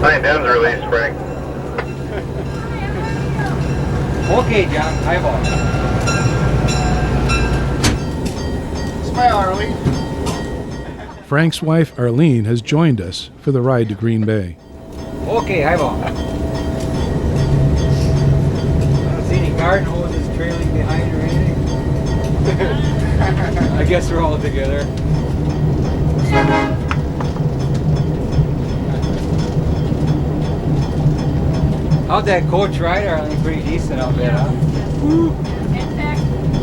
Nine M's released, Frank. Okay, John, highball. Smile, Arlene. Frank's wife, Arlene, has joined us for the ride to Green Bay. Okay, highball. I don't see any garden hoses trailing behind or anything. I guess we're all together. How'd that coach ride, Arlene? Pretty decent out there, huh? Woo. In fact,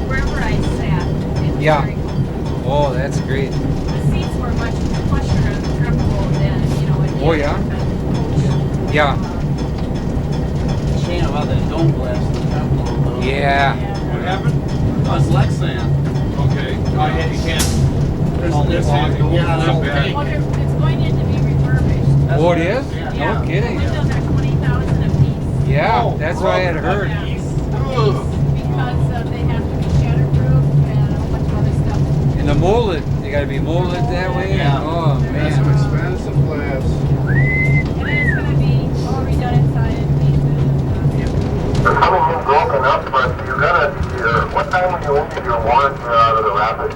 wherever I sat, it was very comfortable. Oh, that's great. The seats were much plusher and comfortable than, you know, in Oh, yeah? coach. Yeah. Shame about that dome blast in the top a little bit. Yeah. What happened? Oh, it's Lexan. Okay. Oh, yeah, you can't. There's This long is to go. yeah, that's Well, bad. Well, it's going in to be refurbished. That's Oh, it what- is? Yeah. No kidding. The windows are 20,000 a piece. Yeah, Oh, that's what I had heard. Yeah. Ugh. Because they have to be shatterproof and a whole bunch of other stuff. And the molded, they gotta be molded that way? Yeah. Oh, That's some man. expensive glass. And then it's going to be all redone inside and pieces. They're coming in broken up, but you gotta, what time when you entered your warrant out of the rapids?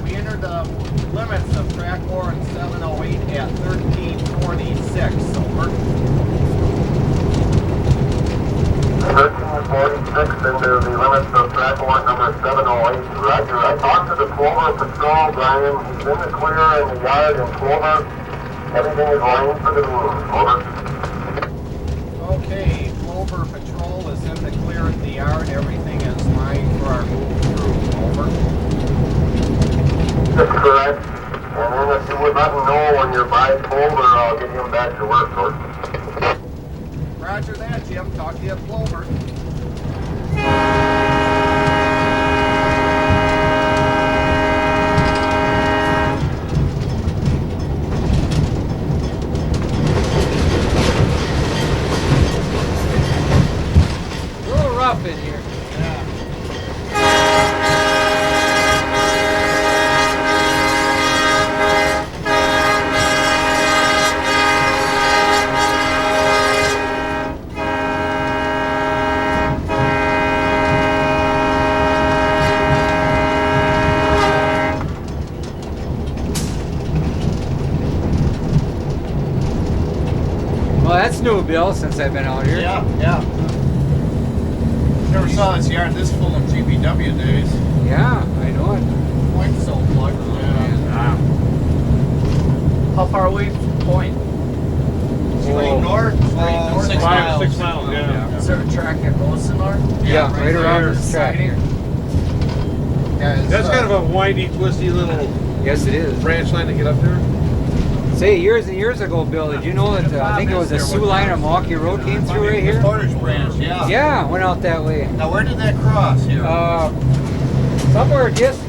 We entered the limits of track warrant 708 at 1346. So we're 1346 into the limits of track warrant number 708. Roger. I talked to the Clover Patrol, Brian. He's in the clear in the yard in Clover. Everything is lined for the moon. Over. okay. Clover Patrol is in the clear at the yard. Everything is lined for our move through. Over. That's correct. And then if you would let me know when you're by Clover, I'll get him back to work, sir. Roger that, Jim. Talk to you at Clover. A little rough in here. Well, that's new, Bill, since I've been out here. Yeah, yeah. Never saw this yard this full in GBW days. Yeah, I know it. Point so plugged. Yeah. How far away from the point? Straight north? Straight north? 6 miles. 6 miles, yeah. Is there a track that goes to north? Yeah, right around this track here. Yeah, That's kind of a windy, twisty little Yes, it is. branch line to get up there. Say, years and years ago, Bill, did you know that I think it was a Sioux line or Milwaukee Road came through right here? Portage branch, yeah. Yeah, went out that way. Now where did that cross here? Somewhere just,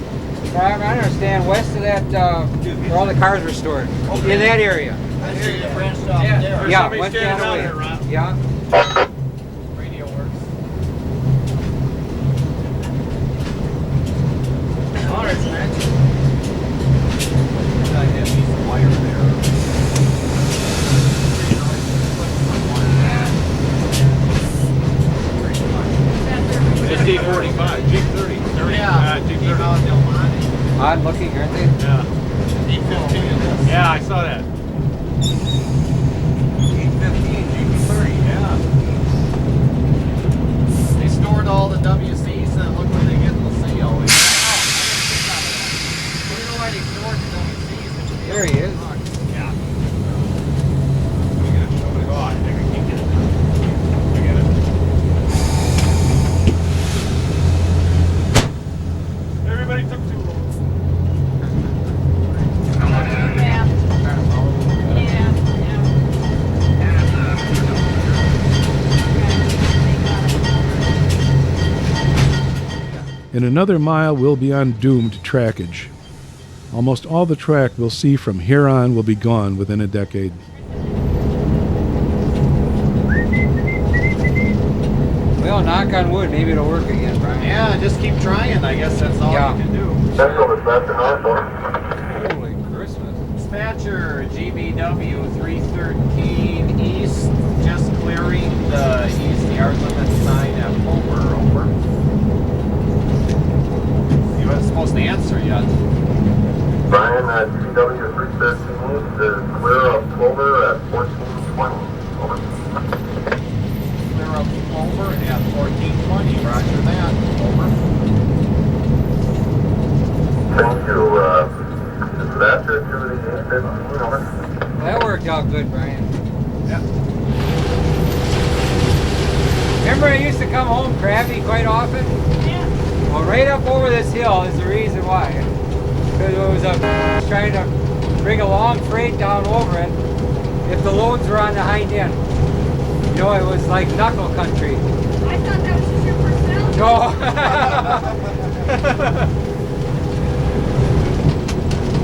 I understand, west of that, where all the cars were stored. Okay. In that area. I see it branched off Yeah. there. There's Yeah, somebody went standing that down way. there, Ron. Yeah. Radio works. Oh, there's an engine. I have these wire there. It's D45, G30. Yeah. G30. Odd looking, aren't they? Yeah. D15. Yeah, I saw that. D15, G30, yeah. They stored all the WCs and look what they get in the sea always. I don't know why they stored the WCs. There he is. Yeah. We gotta show it. Oh, I think I can't get it now. I get it. Everybody took too long. In another mile, we'll be on doomed trackage. Almost all the track we'll see from here on will be gone within a decade. Well, knock on wood, maybe it'll work again, Brian. Yeah, just keep trying. I guess that's all Yeah. you can do. Central is best in North, Dispatcher, GBW 313 East, just clearing the east yard limit sign at Plover, over. You weren't supposed to answer yet. Brian, GBW 313 East is clear of Clover at 1420. Over. Clear up Plover at 1420, roger that, over. Thank you, dispatcher to the 815, over. That worked out good, Brian. Yep. Remember I used to come home crabby quite often? Yeah. Well, right up over this hill is the reason why. Because it was trying to bring a long freight down over it if the loads were on the hind end. You know, it was like knuckle country. I thought that was just your personality. No.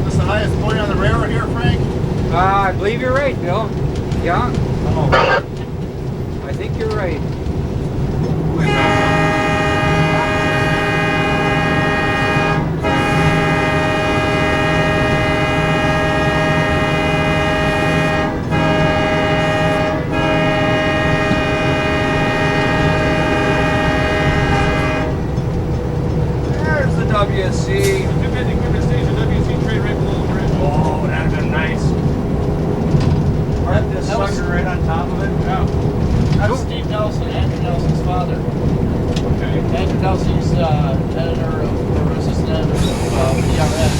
This is the highest point on the railroad here, Frank? I believe you're right, Bill. Yeah, Oh. I think you're right. There's the WC. Equipment station, WC trade right below the bridge. Oh, that'd have been nice. Park this That was- sucker right on top of it. Yeah. That's Steve Nelson, Andrew Nelson's father. Okay. Andrew Nelson's editor of, or assistant editor of PRS.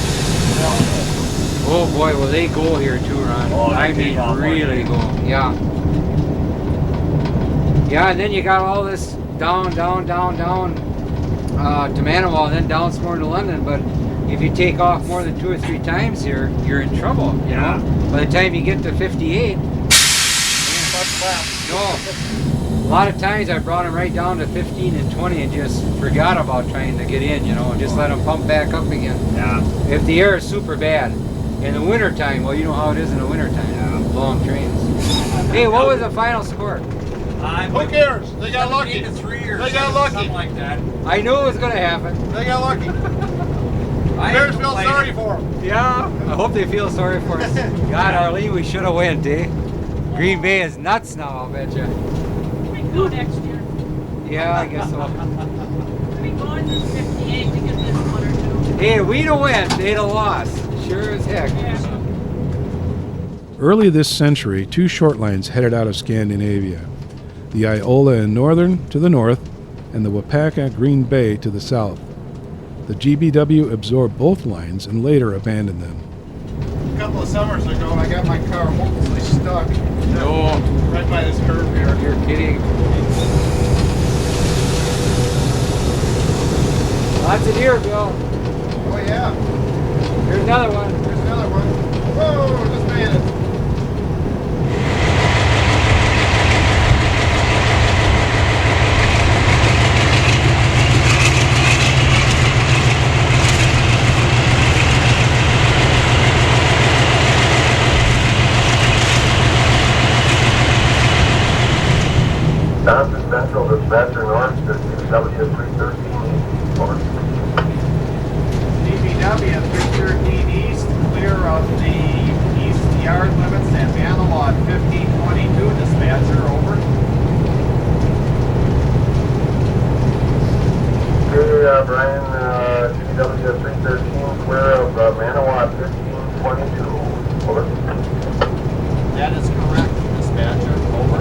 Oh boy, will they go here too, Ron. Oh, they I mean, came off really go. Yeah. Yeah, and then you got all this down to Manawa, and then down some more to London. But if you take off more than 2 or 3 times here, you're in trouble. You Yeah. know? By the time you get to 58, no. A lot of times I brought them right down to 15 and 20 and just forgot about trying to get in, you know, and just let them pump back up again. Yeah. If the air is super bad. In the wintertime, well, you know how it is in the wintertime. Yeah. Long trains. Hey, what was the final score? Who cares? They got lucky. 3 or They got lucky. something like that. I knew it was going to happen. They got lucky. I Bears ain't feel complaining. sorry for them. Yeah. I hope they feel sorry for us. God, Arlene, we should have went, eh? Green Bay is nuts now, I'll bet you. We can go next year. Yeah, I guess so. We go in this 58 to get this one or two. Hey, we'd have went, they'd have lost. Sure as heck. Yeah. Early this century, 2 short lines headed out of Scandinavia. The Iola and Northern to the north, and the Wapaka Green Bay to the south. The GBW absorbed both lines and later abandoned them. A couple of summers ago, I got my car hopelessly stuck No, right by this curve here. you're kidding. Lots of deer, Bill. Oh yeah, Here's another one. there's another one. Whoa, just made it. Johnson Central dispatcher north to GBW 313 over. DBW 313 East, clear of the east yard limits at Manawa 1522, dispatcher, over. Okay, Brian, GBW 313 clear of Manawa 1522 over. That is correct, dispatcher, over.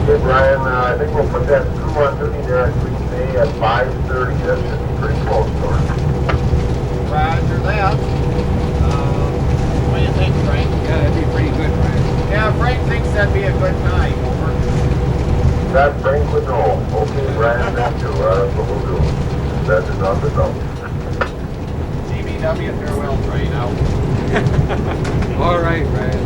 Okay, Brian, I think we'll put that crew on duty there at Green Bay at 5:30. That should be pretty close to it. Roger that. What do you think, Frank? Yeah, that'd be pretty good, Brian. Yeah, Frank thinks that'd be a good time, over. That Frank would know. Okay, Brian, thank you. That's what we'll do. That is on the zone. GBW farewell train out. All right, Brian.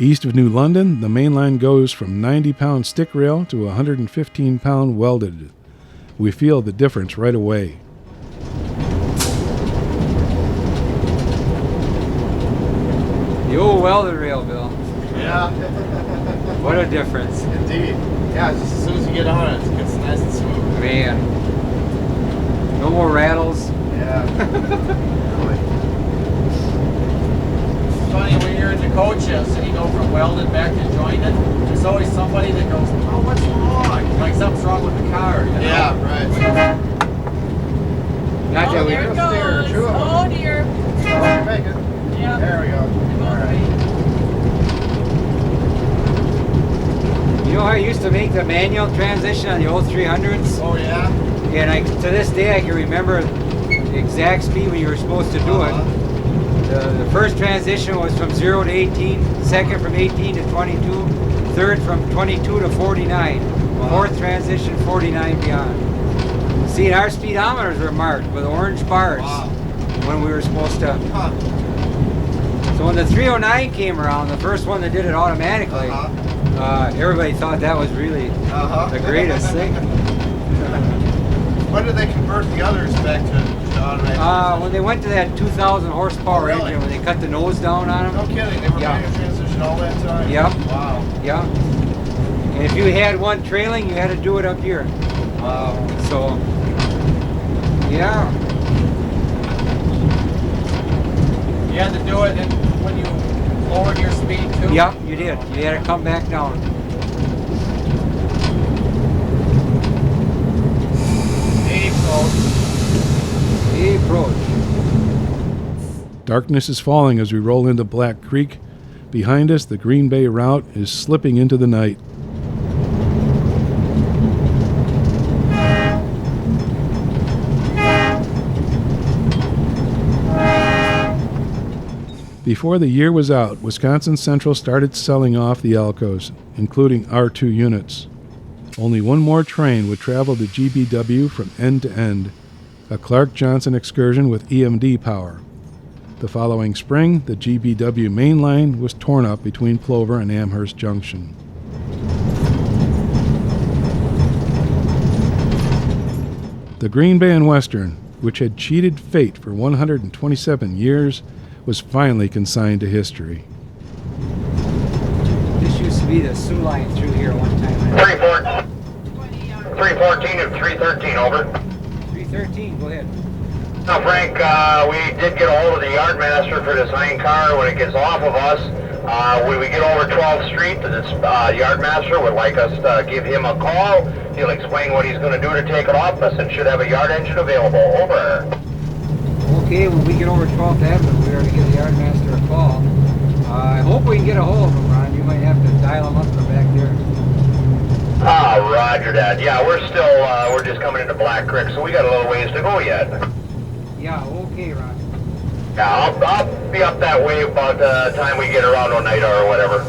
East of New London, the main line goes from 90-pound stick rail to 115-pound welded. We feel the difference right away. The old welded rail, Bill. Yeah. What a difference. Indeed. Yeah, just as soon as you get on it, it's nice and smooth. Man. No more rattles. Yeah. Really. It's funny when you're in the coach shifts and you go from welded back to jointed, there's always somebody that goes, oh, what's wrong? Like something's wrong with the car. You know? Yeah, right. Not that we There it there, goes. two of them. Oh dear. Make it. Yeah. There we go. All right. You know how I used to make the manual transition on the old 300s? Oh, yeah? And to this day I can remember the exact speed when you were supposed to do it. The first transition was from 0 to 18, second from 18 to 22, third from 22 to 49, fourth transition 49 beyond. See, and our speedometers were marked with orange bars when we were supposed to. So when the 309 came around, the first one that did it automatically, everybody thought that was really the greatest thing. When did they convert the others back to automatic? When they went to that 2,000 horsepower engine, when they cut the nose down on them. No kidding, they were manual transition all that time? Yep. Wow. Yeah. And if you had one trailing, you had to do it up here. Wow. So, yeah. You had to do it when you lowered your speed too? Yep, you did. You had to come back down. Approach. Darkness is falling as we roll into Black Creek. Behind us, the Green Bay route is slipping into the night. Before the year was out, Wisconsin Central started selling off the Alcos, including R2 units. Only one more train would travel the GBW from end to end, a Clark Johnson Excursion with EMD power. The following spring, the GBW main line was torn up between Plover and Amherst Junction. The Green Bay and Western, which had cheated fate for 127 years, was finally consigned to history. This used to be the Sioux line through here one time. 314 and 313, over. 313, go ahead. Now, Frank, we did get a hold of the yardmaster for this hind car. When it gets off of us, when we get over 12th Street, this yardmaster would like us to give him a call. He'll explain what he's going to do to take it off us and should have a yard engine available. Over. Okay, when we get over 12th Avenue, we are to give the yardmaster a call. I hope we can get a hold of him, Ron. You might have to dial him up from back there. Roger that. Yeah, we're just coming into Black Creek, so we got a little ways to go yet. Yeah, okay, Ron. Yeah, I'll be up that way about the time we get around Oneida or whatever.